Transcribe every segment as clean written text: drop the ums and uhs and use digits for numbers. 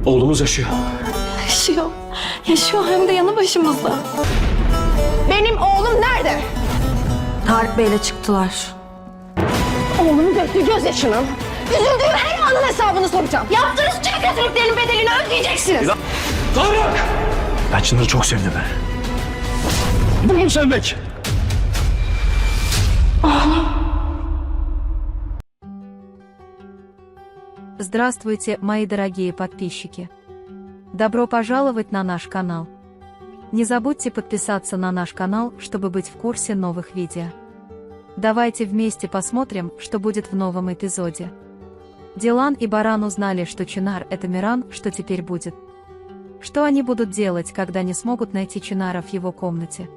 Oğlumuz yaşıyor. Yaşıyor. Yaşıyor hem de yanı başımızda. Benim oğlum nerede? Tarık Bey'le çıktılar. Oğlumun döktüğü gözyaşının, üzüldüğüm her anın hesabını soracağım. Yaptığınız tüm kötülüklerin bedelini ödeyeceksiniz. Tarık! Ben Çınar'ı çok sevdim. Bunu sevmek. Здравствуйте, мои дорогие подписчики! Добро пожаловать на наш канал! Не забудьте подписаться на наш канал, чтобы быть в курсе новых видео. Давайте вместе посмотрим, что будет в новом эпизоде. Дилан и Баран узнали, что Чинар — это Миран, что теперь будет. Что они будут делать, когда не смогут найти Чинара в его комнате?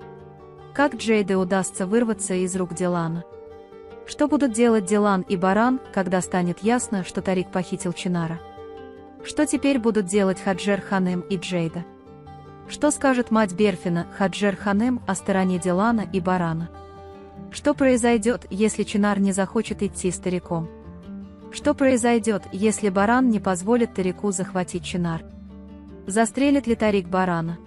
Как Джейде удастся вырваться из рук Дилана? Что будут делать Дилан и Баран, когда станет ясно, что Тарик похитил Чинара? Что теперь будут делать Хаджер Ханем и Джейда? Что скажет мать Берфина, Хаджер Ханем, о стороне Дилана и Барана? Что произойдет, если Чинар не захочет идти с Тариком? Что произойдет, если Баран не позволит Тарику захватить Чинар? Застрелит ли Тарик Барана?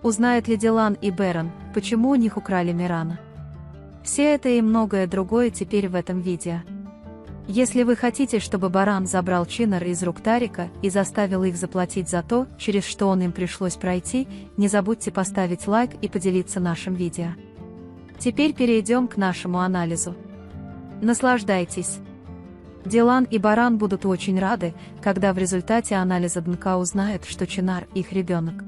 Узнает ли Дилан и Беран, почему у них украли Мирана? Все это и многое другое теперь в этом видео. Если вы хотите, чтобы Баран забрал Чинар из рук Тарика и заставил их заплатить за то, через что он им пришлось пройти, не забудьте поставить лайк и поделиться нашим видео. Теперь перейдем к нашему анализу. Наслаждайтесь! Дилан и Баран будут очень рады, когда в результате анализа ДНК узнают, что Чинар — их ребенок.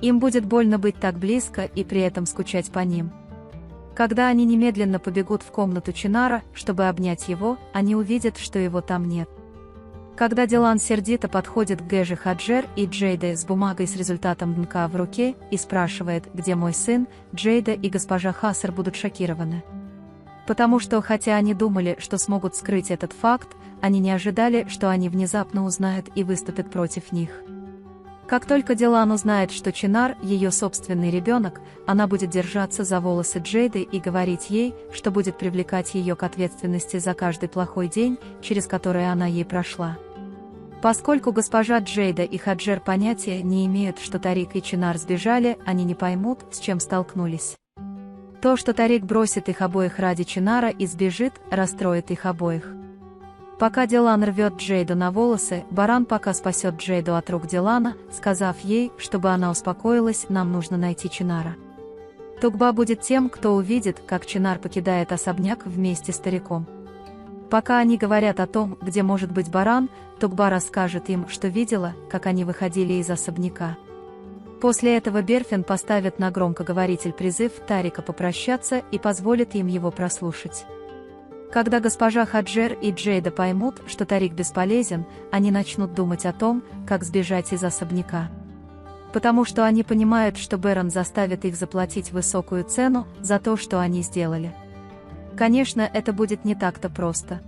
Им будет больно быть так близко и при этом скучать по ним. Когда они немедленно побегут в комнату Чинара, чтобы обнять его, они увидят, что его там нет. Когда Дилан сердито подходит к Гэже Хаджер и Джейде с бумагой с результатом ДНК в руке и спрашивает, где мой сын, Джейда и госпожа Хассер будут шокированы. Потому что, хотя они думали, что смогут скрыть этот факт, они не ожидали, что они внезапно узнают и выступят против них. Как только Дилан узнает, что Чинар — ее собственный ребенок, она будет держаться за волосы Джейды и говорить ей, что будет привлекать ее к ответственности за каждый плохой день, через который она ей прошла. Поскольку госпожа Джейда и Хаджер понятия не имеют, что Тарик и Чинар сбежали, они не поймут, с чем столкнулись. То, что Тарик бросит их обоих ради Чинара и сбежит, расстроит их обоих. Пока Дилан рвет Джейду на волосы, Баран пока спасет Джейду от рук Дилана, сказав ей, чтобы она успокоилась, нам нужно найти Чинара. Тугба будет тем, кто увидит, как Чинар покидает особняк вместе с Тариком. Пока они говорят о том, где может быть Баран, Тугба расскажет им, что видела, как они выходили из особняка. После этого Берфин поставит на громкоговоритель призыв Тарика попрощаться и позволит им его прослушать. Когда госпожа Хаджер и Джейда поймут, что Тарик бесполезен, они начнут думать о том, как сбежать из особняка. Потому что они понимают, что Беран заставит их заплатить высокую цену за то, что они сделали. Конечно, это будет не так-то просто.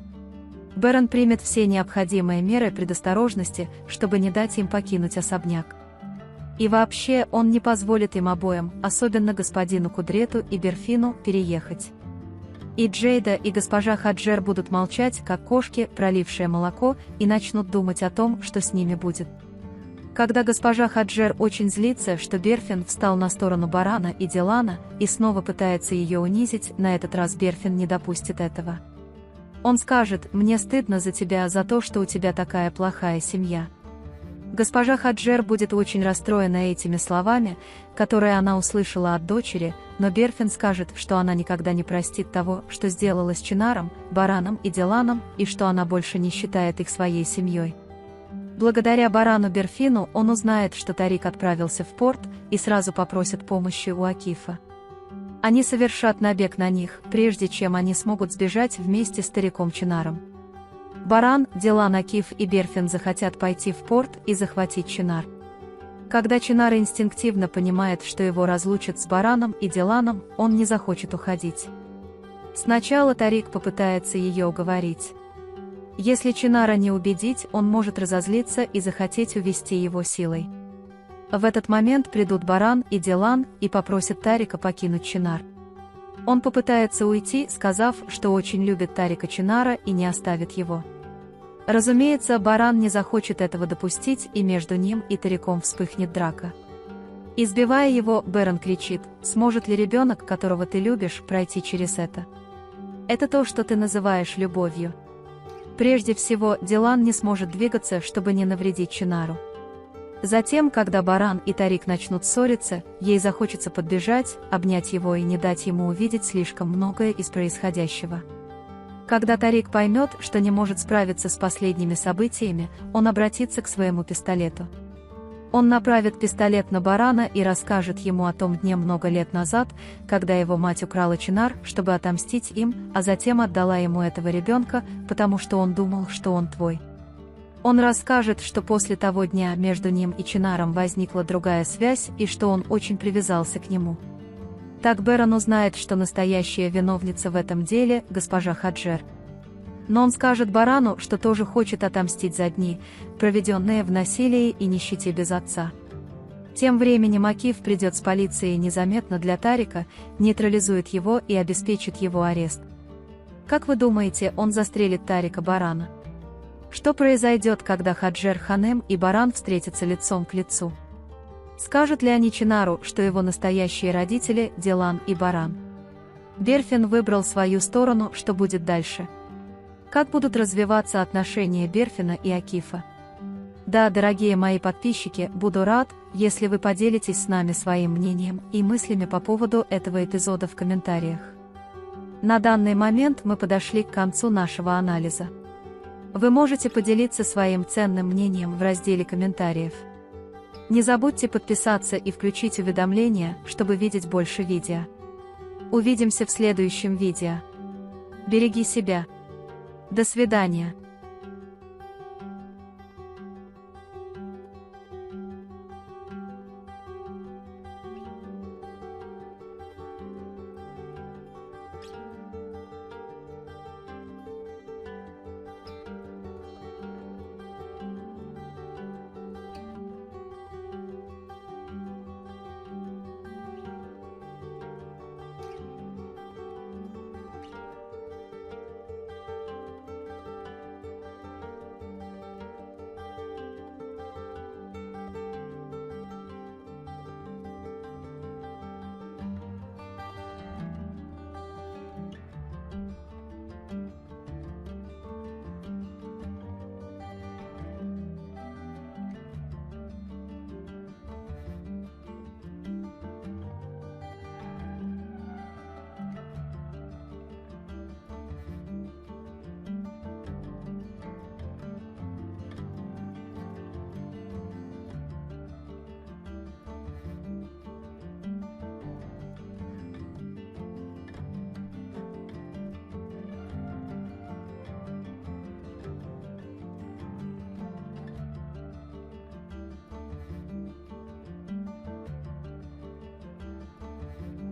Беран примет все необходимые меры предосторожности, чтобы не дать им покинуть особняк. И вообще, он не позволит им обоим, особенно господину Кудрету и Берфину, переехать. И Джейда, и госпожа Хаджер будут молчать, как кошки, пролившие молоко, и начнут думать о том, что с ними будет. Когда госпожа Хаджер очень злится, что Берфин встал на сторону Барана и Дилана, и снова пытается ее унизить, на этот раз Берфин не допустит этого. Он скажет: «Мне стыдно за тебя, за то, что у тебя такая плохая семья». Госпожа Хаджер будет очень расстроена этими словами, которые она услышала от дочери, но Берфин скажет, что она никогда не простит того, что сделала с Чинаром, Бараном и Диланом, и что она больше не считает их своей семьей. Благодаря Барану Берфину он узнает, что Тарик отправился в порт, и сразу попросит помощи у Акифа. Они совершат набег на них, прежде чем они смогут сбежать вместе с стариком Чинаром. Баран, Дилан, Акиф и Берфин захотят пойти в порт и захватить Чинар. Когда Чинар инстинктивно понимает, что его разлучат с Бараном и Диланом, он не захочет уходить. Сначала Тарик попытается ее уговорить. Если Чинара не убедить, он может разозлиться и захотеть увести его силой. В этот момент придут Баран и Дилан и попросят Тарика покинуть Чинар. Он попытается уйти, сказав, что очень любит Тарика Чинара и не оставит его. Разумеется, Баран не захочет этого допустить, и между ним и Тариком вспыхнет драка. Избивая его, Бэрон кричит: «Сможет ли ребенок, которого ты любишь, пройти через это? Это то, что ты называешь любовью». Прежде всего, Дилан не сможет двигаться, чтобы не навредить Чинару. Затем, когда Баран и Тарик начнут ссориться, ей захочется подбежать, обнять его и не дать ему увидеть слишком многое из происходящего. Когда Тарик поймет, что не может справиться с последними событиями, он обратится к своему пистолету. Он направит пистолет на Барана и расскажет ему о том дне много лет назад, когда его мать украла Чинар, чтобы отомстить им, а затем отдала ему этого ребенка, потому что он думал, что он твой. Он расскажет, что после того дня между ним и Чинаром возникла другая связь и что он очень привязался к нему. Так Бэрон узнает, что настоящая виновница в этом деле – госпожа Хаджер. Но он скажет Барану, что тоже хочет отомстить за дни, проведенные в насилии и нищете без отца. Тем временем Акиф придет с полицией незаметно для Тарика, нейтрализует его и обеспечит его арест. Как вы думаете, он застрелит Тарика Барана? Что произойдет, когда Хаджер Ханем и Баран встретятся лицом к лицу? Скажут ли они Чинару, что его настоящие родители – Дилан и Баран? Берфин выбрал свою сторону, что будет дальше? Как будут развиваться отношения Берфина и Акифа? Да, дорогие мои подписчики, буду рад, если вы поделитесь с нами своим мнением и мыслями по поводу этого эпизода в комментариях. На данный момент мы подошли к концу нашего анализа. Вы можете поделиться своим ценным мнением в разделе комментариев. Не забудьте подписаться и включить уведомления, чтобы видеть больше видео. Увидимся в следующем видео. Береги себя. До свидания.